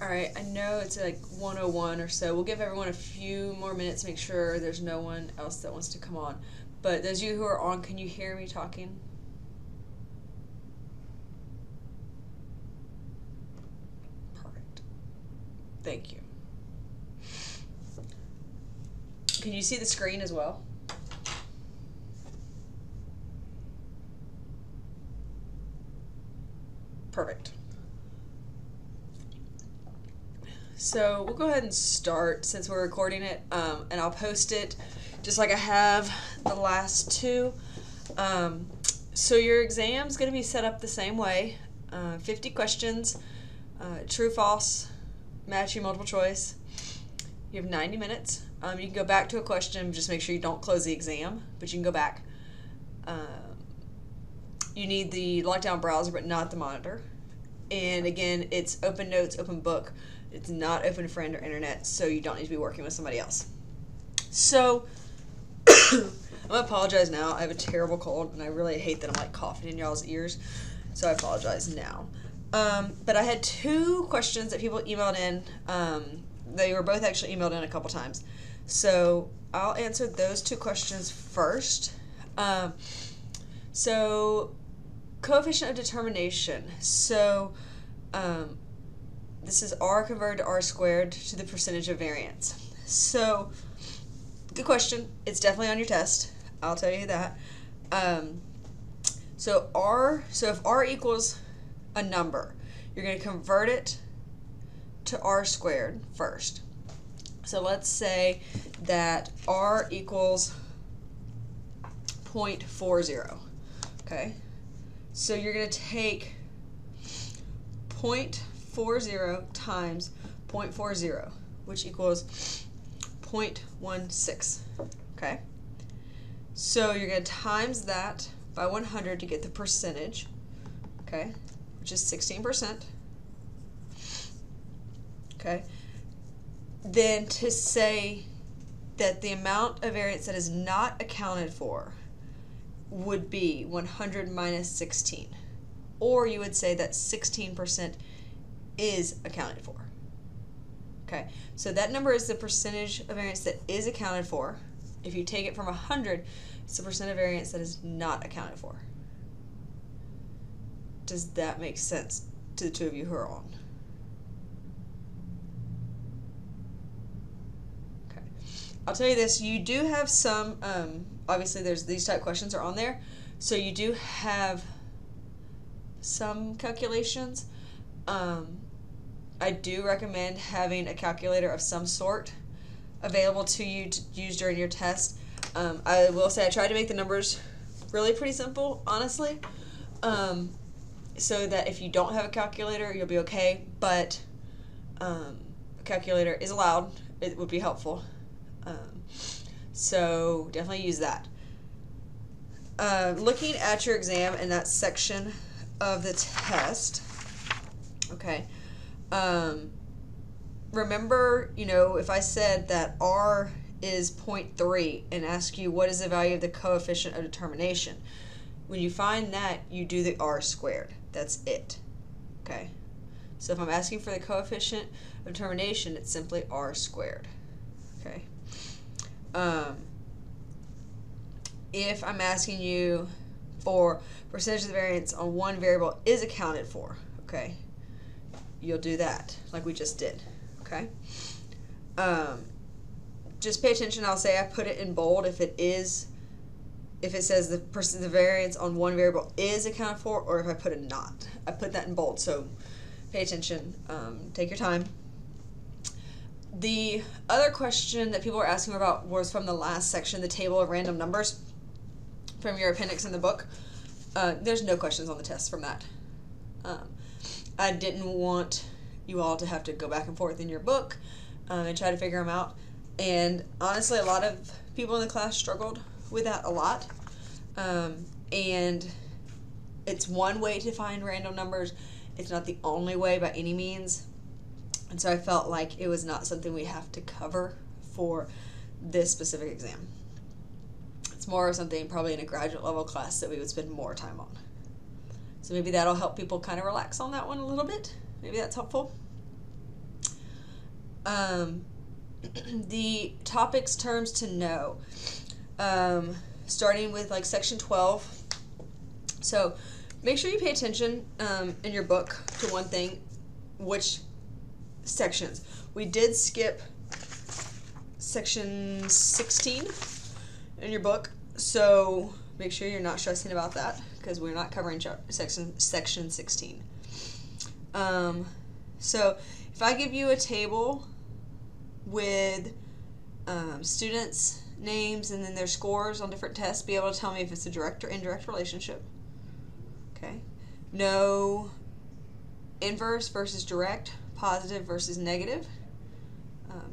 All right, I know it's like 101 or so. We'll give everyone a few more minutes to make sure there's no one else that wants to come on. But those of you who are on, can you hear me talking? Perfect. Thank you. Can you see the screen as well? Perfect. So we'll go ahead and start since we're recording it, and I'll post it just like I have the last two. So your exam's going to be set up the same way. 50 questions, true, false, matching, multiple choice. You have 90 minutes. You can go back to a question, just make sure you don't close the exam, but you can go back. You need the lockdown browser, but not the monitor. And again, it's open notes, open book. It's not open friend or internet, so you don't need to be working with somebody else. So, I'm going to apologize now. I have a terrible cold, and I really hate that I'm like coughing in y'all's ears, so I apologize now. But I had two questions that people emailed in. They were both actually emailed in a couple times. So, I'll answer those two questions first. So, coefficient of determination. So, this is r converted to r squared to the percentage of variance. So, good question. It's definitely on your test. I'll tell you that. So if r equals a number, you're going to convert it to r squared first. So let's say that r equals 0.40. Okay? So you're going to take 0.40 times 0.40, which equals 0.16. Okay? So you're going to times that by 100 to get the percentage, okay, which is 16%. Okay? Then to say that the amount of variance that is not accounted for would be 100 minus 16. Or you would say that 16% is accounted for. Okay, so that number is the percentage of variance that is accounted for. If you take it from 100, it's the percent of variance that is not accounted for. Does that make sense to the two of you who are on? Okay, I'll tell you this, you do have some, obviously there's these type questions are on there, so you do have some calculations. I do recommend having a calculator of some sort available to you to use during your test. I will say I tried to make the numbers really pretty simple, honestly, so that if you don't have a calculator, you'll be okay, but a calculator is allowed. It would be helpful. So definitely use that. Looking at your exam in that section of the test, okay, remember, if I said that r is 0.3 and ask you what is the value of the coefficient of determination, when you find that, you do the r squared. That's it. Okay? So if I'm asking for the coefficient of determination, it's simply r squared. Okay? If I'm asking you for percentage of the variance on one variable is accounted for, okay, you'll do that like we just did. Okay? Just pay attention. I'll say I put it in bold if it says the variance on one variable is accounted for, or if I put it not. I put that in bold, so pay attention. Take your time. The other question that people were asking about was from the last section, the table of random numbers from your appendix in the book. There's no questions on the test from that. I didn't want you all to have to go back and forth in your book and try to figure them out. And honestly, a lot of people in the class struggled with that a lot. And it's one way to find random numbers. It's not the only way by any means. And so I felt like it was not something we have to cover for this specific exam. It's more of something probably in a graduate level class that we would spend more time on. So maybe that'll help people kind of relax on that one a little bit. Maybe that's helpful. The topics terms to know, starting with like section 12. So make sure you pay attention in your book to one thing, which sections. We did skip section 16 in your book, so make sure you're not stressing about that because we're not covering section 16. So if I give you a table with students' names and then their scores on different tests, be able to tell me if it's a direct or indirect relationship. Okay. No inverse versus direct, positive versus negative.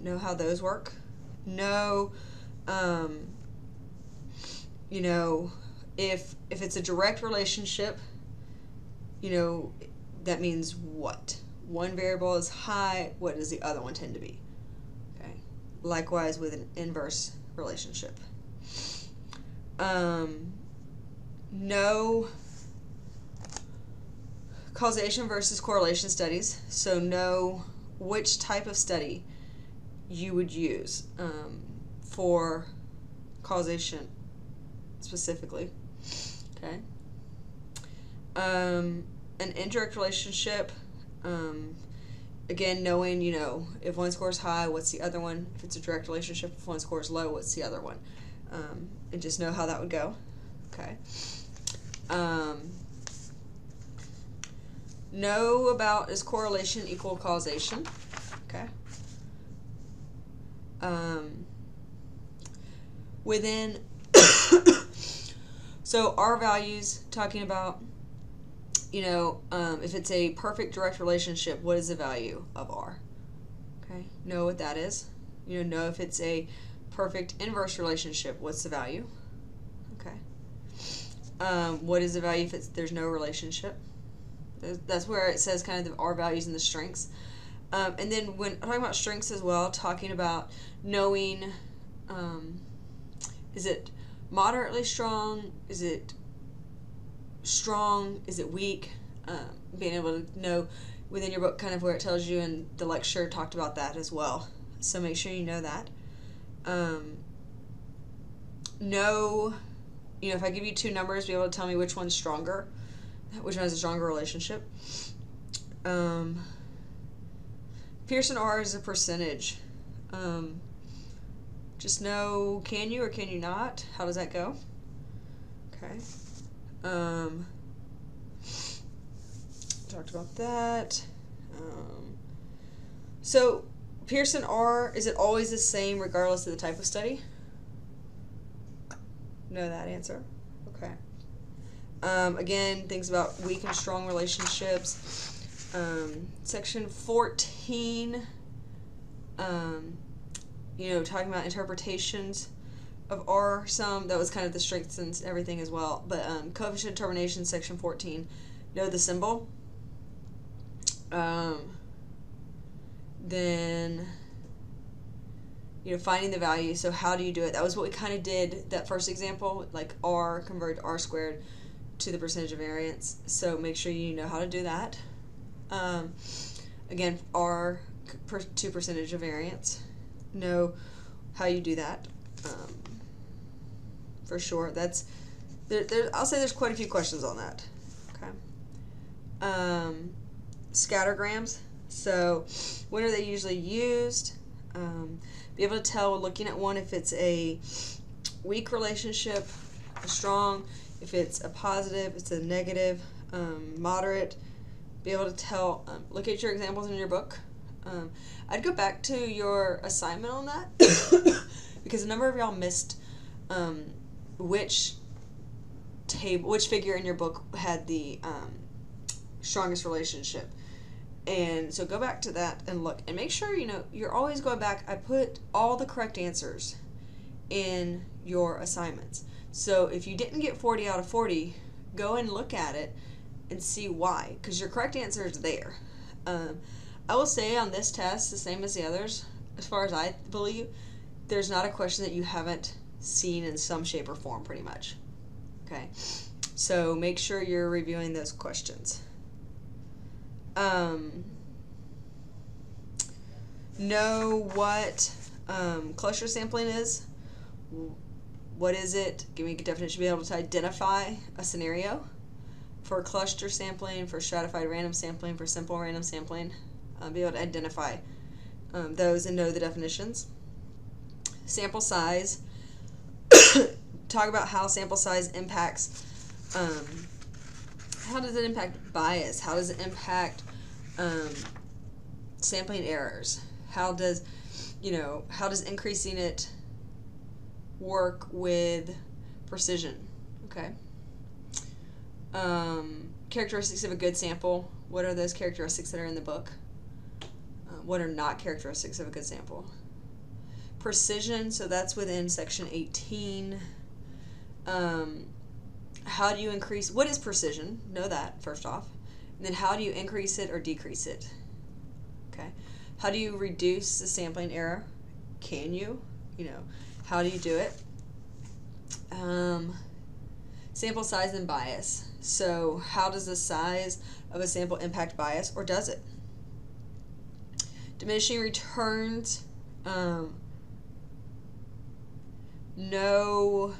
Know how those work. Know, you know, if it's a direct relationship, you know, that means what? One variable is high, what does the other one tend to be? Okay. Likewise with an inverse relationship. Know causation versus correlation studies. So know which type of study you would use for causation specifically. Okay. An indirect relationship, again, knowing, you know, if one scores high, what's the other one? If it's a direct relationship, if one scores low, what's the other one? And just know how that would go. Okay. Know about is correlation equal causation. Okay. Within so R values, talking about, you know, if it's a perfect direct relationship, what is the value of R? Okay, know what that is. You know if it's a perfect inverse relationship, what's the value? Okay. What is the value if there's no relationship? That's where it says kind of the R values and the strengths. And then when talking about strengths as well, talking about knowing, is it moderately strong? Is it strong? Is it weak? Being able to know within your book kind of where it tells you, and the lecture talked about that as well. So make sure you know that. Know, you know, if I give you two numbers, be able to tell me which one's stronger, which one has a stronger relationship. Pearson R is a percentage. Just know, can you or can you not? How does that go? Okay. Talked about that. So Pearson R, is it always the same regardless of the type of study? Know that answer. Okay. Again, things about weak and strong relationships. Section 14, you know, talking about interpretations of R, some, that was kind of the strengths and everything as well, but coefficient determination, section 14, know the symbol. Then, you know, finding the value, so how do you do it? That was what we kind of did, that first example, like R, convert R squared to the percentage of variance, so make sure you know how to do that. Again, R to percentage of variance. Know how you do that. For sure. That's I'll say there's quite a few questions on that. Okay. Scattergrams. So when are they usually used? Be able to tell looking at one if it's a weak relationship, a strong, if it's a positive, it's a negative, moderate. Be able to tell, look at your examples in your book. I'd go back to your assignment on that because a number of y'all missed which figure in your book had the strongest relationship. And so go back to that and look and make sure, you know, you're always going back. I put all the correct answers in your assignments. So if you didn't get 40 out of 40, go and look at it and see why, because your correct answer is there. I will say on this test, the same as the others, as far as I believe, there's not a question that you haven't seen in some shape or form pretty much. Okay, so make sure you're reviewing those questions. know what cluster sampling is. What is it? Give me a definition. Be able to identify a scenario for cluster sampling, for stratified random sampling, for simple random sampling. Be able to identify those and know the definitions. Sample size. Talk about how sample size impacts. How does it impact bias? How does it impact sampling errors? How does increasing it work with precision? Okay. Characteristics of a good sample. What are those characteristics that are in the book? What are not characteristics of a good sample? Precision, so that's within section 18. How do you increase, what is precision? Know that, first off. And then how do you increase it or decrease it? Okay. How do you reduce the sampling error? Can you? How do you do it? Sample size and bias. So how does the size of a sample impact bias, or does it? Diminishing returns. Know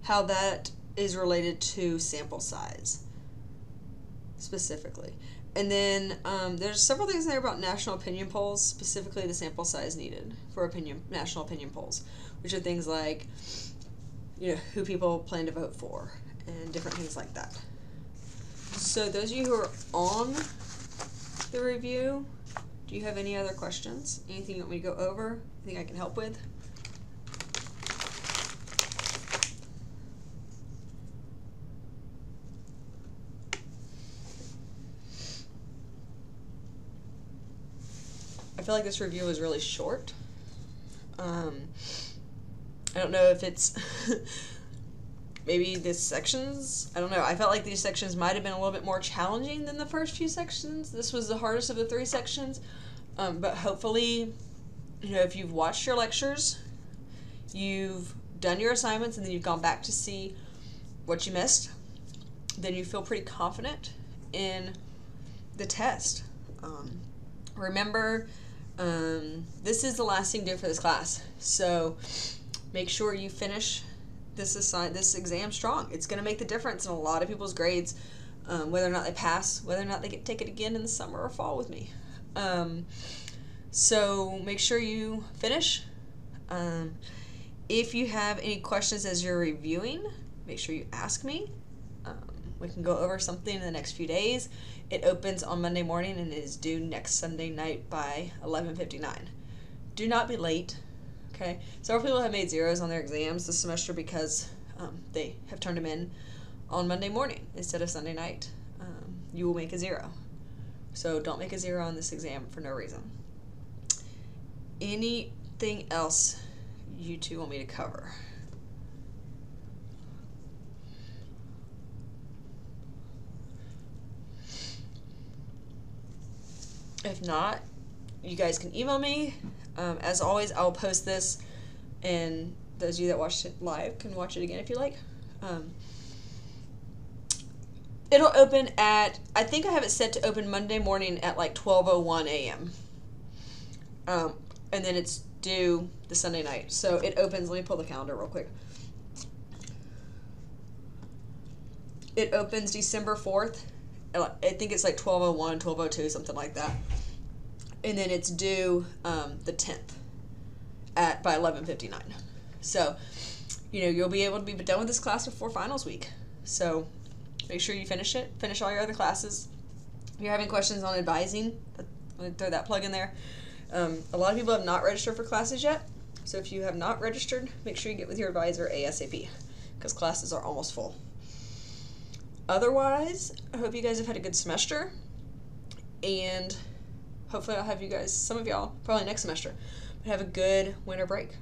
how that is related to sample size specifically. And then there's several things there about national opinion polls, specifically the sample size needed for national opinion polls, which are things like who people plan to vote for and different things like that. So those of you who are on the review, do you have any other questions? Anything you want me to go over? Anything I can help with? I feel like this review was really short. I don't know if it's maybe these sections, I don't know. I felt like these sections might have been a little bit more challenging than the first few sections. This was the hardest of the 3 sections. But hopefully, if you've watched your lectures, you've done your assignments, and then you've gone back to see what you missed, then you feel pretty confident in the test. Remember, this is the last thing to do for this class, so make sure you finish this exam strong. It's going to make the difference in a lot of people's grades, whether or not they pass, whether or not they take it again in the summer or fall with me. So make sure you finish. If you have any questions as you're reviewing, make sure you ask me. We can go over something in the next few days. It opens on Monday morning and is due next Sunday night by 11:59. Do not be late. Okay. Several people have made zeros on their exams this semester because they have turned them in on Monday morning instead of Sunday night. You will make a 0. So don't make a 0 on this exam for no reason. Anything else you two want me to cover? If not, you guys can email me. As always, I'll post this, and those of you that watched it live can watch it again if you like. It'll open at, I think I have it set to open Monday morning at like 12:01 a.m. And then it's due the Sunday night. So it opens, let me pull the calendar real quick. It opens December 4th. I think it's like 12:01, 12:02, something like that. And then it's due the 10th by 11:59. So, you'll be able to be done with this class before finals week. So make sure you finish it. Finish all your other classes. If you're having questions on advising, let me throw that plug in there. A lot of people have not registered for classes yet. So if you have not registered, make sure you get with your advisor ASAP because classes are almost full. Otherwise, I hope you guys have had a good semester, and hopefully I'll have you guys, some of y'all, probably next semester, but have a good winter break.